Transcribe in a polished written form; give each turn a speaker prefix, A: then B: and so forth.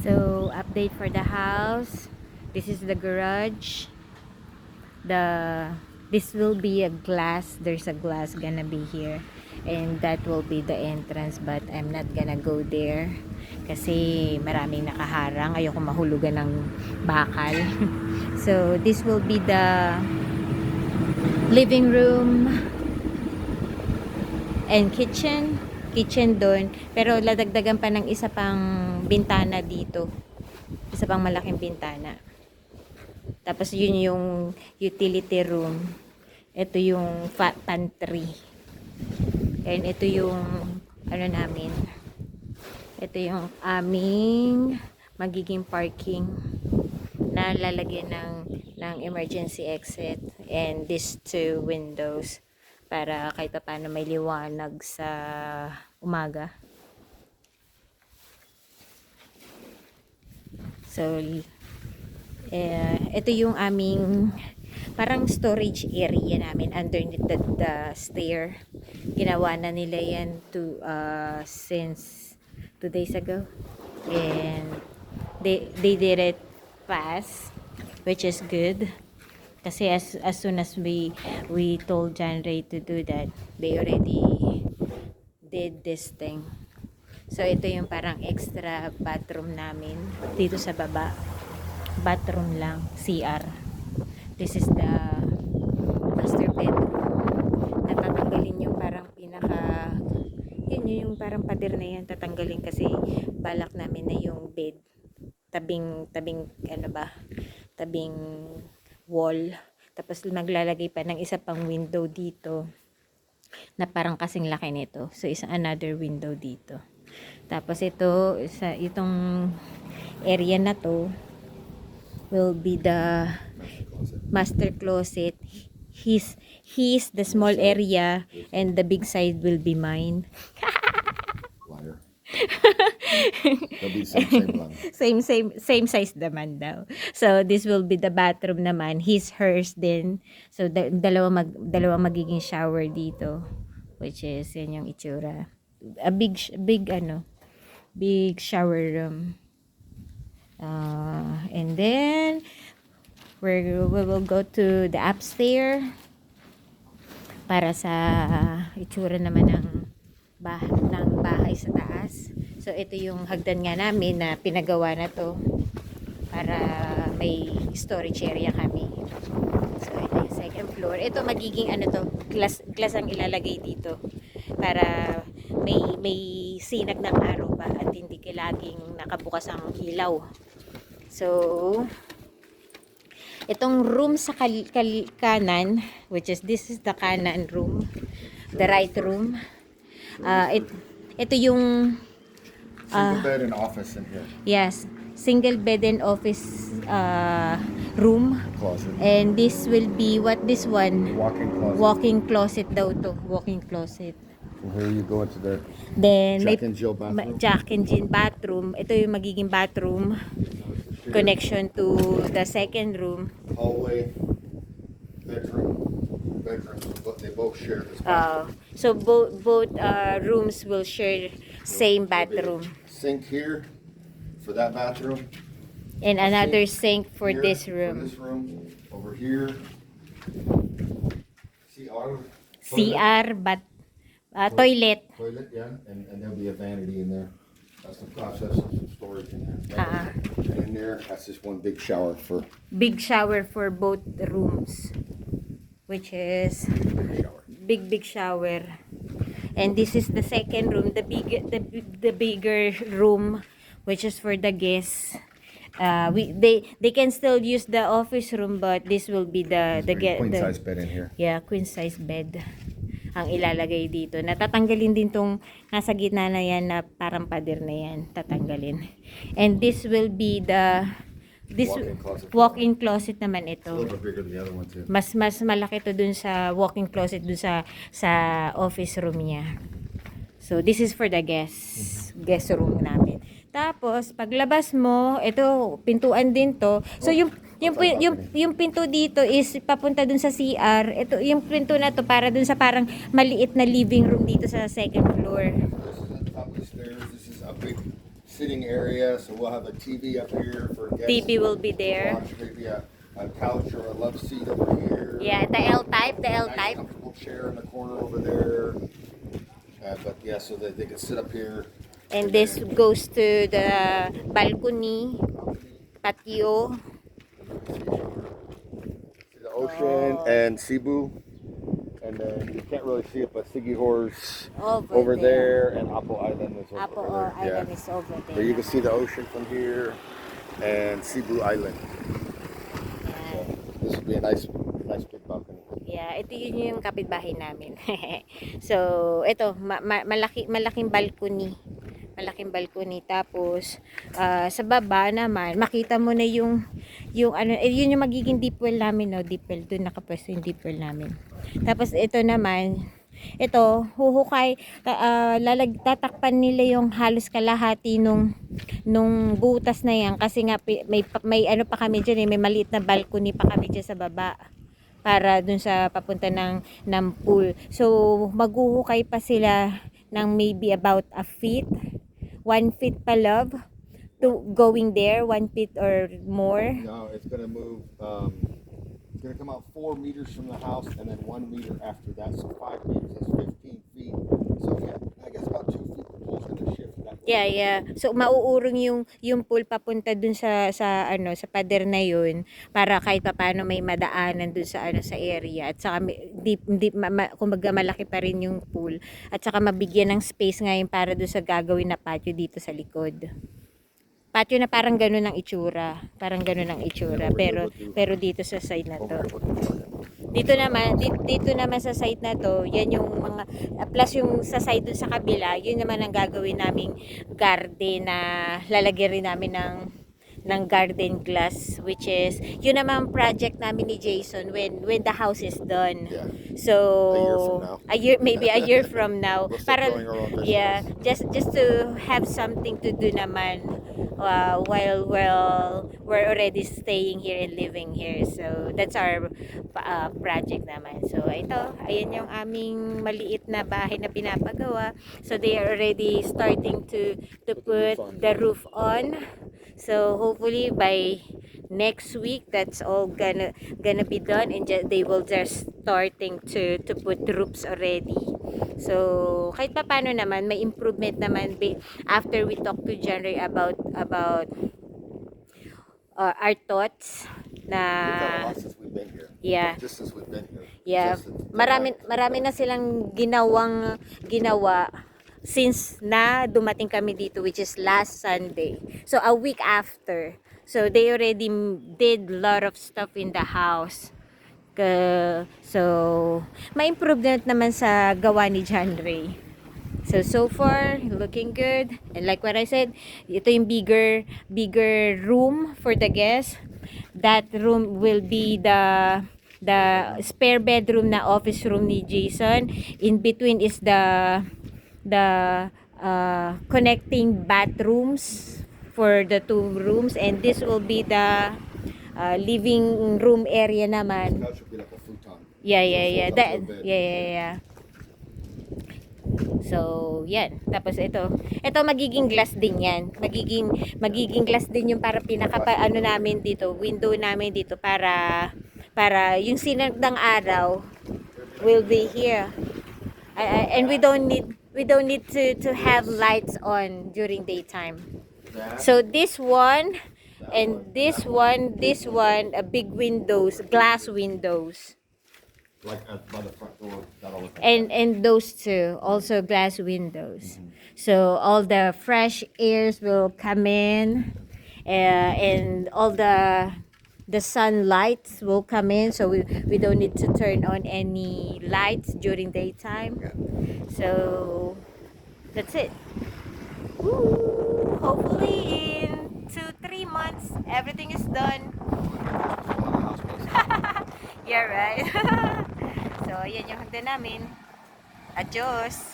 A: So, update for the house. This is the garage. This will be a glass. There's a glass gonna be here. And that will be the entrance, but I'm not gonna go there kasi maraming nakaharang. Ayoko mahulugan ng bakal. So, this will be the living room and kitchen doon, pero ladagdagan pa ng isa pang bintana dito, isa pang malaking bintana. Tapos yun yung utility room, ito yung pantry, and ito yung ano namin, ito yung aming magiging parking na lalagyan ng emergency exit, and these two windows para kahit paano may liwanag sa umaga. So, ito yung aming parang storage area namin underneath the stair. Ginawa na nila yan since 2 days ago. And they did it fast, which is good. Kasi as soon as we told John Ray to do that, they already did this thing. So ito yung parang extra bathroom namin dito sa baba. Bathroom lang, CR. This is the master bedroom. Natatanggalin yung parang yun yung parang pader na yan, tatanggalin kasi balak namin na yung bed tabing wall, tapos maglalagay pa ng isa pang window dito na parang kasing laki nito, so another window dito. Tapos itong area na to will be the master closet. He's the small area and the big side will be mine.
B: Liar. They'll be same lang.
A: Same size naman daw. So this will be the bathroom naman. Hers din. So dalawa magiging shower dito, which is yan yung itsura. A big shower room. And then we will go to the upstairs para sa itsura naman ng bahay sa taas. So ito yung hagdan nga namin na pinagawa na to para may storage area kami. So ito yung second floor. Ito magiging glass ang ilalagay dito para may sinag ng araw ba at hindi laging nakabukas ang ilaw. So itong room sa kanan, which is this is the kanan room, the right room. Ito yung
B: Single bed and office in here.
A: yes, single bed and office room.
B: Closet.
A: And this will be this one?
B: Walk-in closet.
A: Walk-in closet daw to. Walk-in closet.
B: From here you go into the
A: Then
B: Jack and Jill bathroom.
A: Jack and Jill bathroom. Ito yung magiging bathroom connection to the second room.
B: Hallway, bedroom. But they both share this bathroom.
A: So both rooms will share same bathroom,
B: Sink here for that bathroom.
A: and another sink for
B: Here
A: this
B: For
A: room.
B: this room. Over here.
A: CR but toilet.
B: Toilet, yeah. And there'll be a vanity in there. That's the process of some storage in there. And in there, that's just one big shower for
A: Big shower for both rooms, which is big shower. And this is the second room, the bigger room, which is for the guests. They can still use the office room, but this will be the
B: queen size bed in here.
A: Yeah, queen size bed ang ilalagay dito. Natatanggalin din tong nasa gitna na yan na parang pader na yan. Tatanggalin. And this will be walk-in closet naman
B: A
A: ito.
B: little bit bigger than the other one too.
A: Mas malaki to dun sa walk-in closet dun sa office room niya. So this is for the guest room namin. Tapos paglabas mo, ito pintuan din to. So yung pinto dito is papunta dun sa CR. Ito yung pinto na to para dun sa parang maliit na living room dito sa second floor.
B: This is at the top of the stairs. This is a big sitting area, so we'll have a TV up here for guests.
A: TV will be
B: to
A: there.
B: watch, maybe a couch or a love seat over here.
A: Yeah, the L type, the L
B: Nice
A: type.
B: comfortable chair in the corner over there. But yeah, so that they can sit up here.
A: And this goes to the balcony, patio.
B: See the ocean and Cebu. And then you can't really see it, but Sigihor's over there, and Apo Island is over
A: Apo
B: there.
A: Island is over there.
B: But you can see the ocean from here and Cebu Island. So this would be a nice big balcony.
A: Yeah, ito yun yung kapitbahay namin. So, ito, malaking balcony. Malaking balcony. Tapos, sa baba naman, makita mo na yung ano, yun yung magiging deep well namin, no? Deep well, doon nakapwesto yung deep well namin. Tapos, ito naman, ito, huhukay, tatakpan nila yung halos kalahati nung butas na yan. Kasi nga, may ano pa kami dyan, may maliit na balcony pa kami dyan sa baba. Para dun sa papunta ng pool. So, maghuhukay pa sila ng maybe about a feet. 1 feet pa, love, to going there, 1 feet or more.
B: No, it's gonna move. It's gonna come out 4 meters from the house, and then 1 meter after that. So 5 meters. That's 15 feet. So yeah, I guess about 2 feet. The pool's gonna shift that way.
A: Yeah. So mauurong yung pool papunta dun sa pader na yun para kahit papaano may madaanan dun sa sa area at saka kumbaga malaki pa rin yung pool at saka mabigyan ng space ngayon para dun sa gagawin na patio dito sa likod. Patio na parang gano'n ang itsura. Pero dito sa side na to. Dito naman sa side na to, yan yung mga plus yung sa side dun sa kabila, yun naman ang gagawin naming garden na lalagyan rin namin ng garden glass, which is yun naman project namin ni Jason when the house is done.
B: Yeah.
A: So maybe a year from now.
B: We'll start
A: Para
B: growing our own vegetables.
A: just to have something to do naman while we're already staying here and living here. So that's our project naman. So ito, ayan yung aming maliit na bahay na pinapagawa. So they are already starting to put the roof on. So hopefully by next week that's all gonna be done, and they will just starting to put roofs already. So kahit pa paano naman may improvement naman after we talk to January about our thoughts na
B: We've done a lot since we've been here.
A: Yeah.
B: Just since we've been here.
A: Yeah,
B: Just the-
A: marami na silang ginawa since na dumating kami dito, which is last Sunday. So a week after. So they already did a lot of stuff in the house. So may improvement naman sa gawa ni John Ray. So far looking good. And like what I said, ito yung bigger room for the guests. That room will be the spare bedroom na office room ni Jason. In between is the connecting bathrooms for the 2 rooms, and this will be the living room area naman.
B: Couch would be like a futon.
A: Yeah.
B: So
A: That,
B: bed.
A: yeah. So, yan. Tapos ito magiging glass din yan. Magiging glass din yung para namin dito, window namin dito para yung sinagdang araw will be here. And we don't need to have lights on during daytime. So this one and this one, big windows, glass windows.
B: Like by the front door. That all
A: And those two, also glass windows. So all the fresh airs will come in, and all the sunlights will come in. So we don't need to turn on any lights during daytime. So that's it. Woo! Hopefully in 2-3 months everything is done. Yeah, right. So, ayan yung hagdan namin. Adios!